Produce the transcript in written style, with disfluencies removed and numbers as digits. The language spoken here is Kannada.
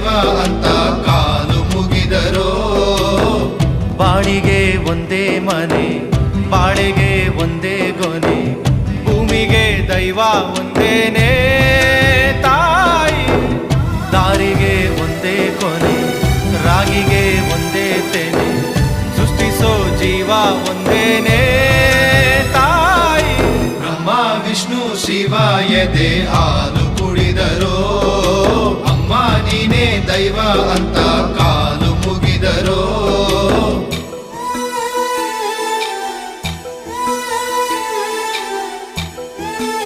ದೈವ ಅಂತ ಕಾಲು ಮುಗಿದರೋ. ಬಾಳಿಗೆ ಒಂದೇ ಮನೆ, ಬಾಳೆಗೆ ಒಂದೇ ಗೊನೆ, ಭೂಮಿಗೆ ದೈವ ಒಂದೇನೇ ತಾಯಿ. ದಾರಿಗೆ ಒಂದೇ ಕೊನೆ, ರಾಗಿಗೆ ಒಂದೇ ತೆನೆ, ಸೃಷ್ಟಿಸೋ ಜೀವ ಒಂದೇನೇ ತಾಯಿ. ಬ್ರಹ್ಮ ವಿಷ್ಣು ಶಿವ ಎದೆ ಹಾಲು ಕುಡಿದರೋ. ಅಮ್ಮ ನೀನೇ ದೈವ ಅಂತ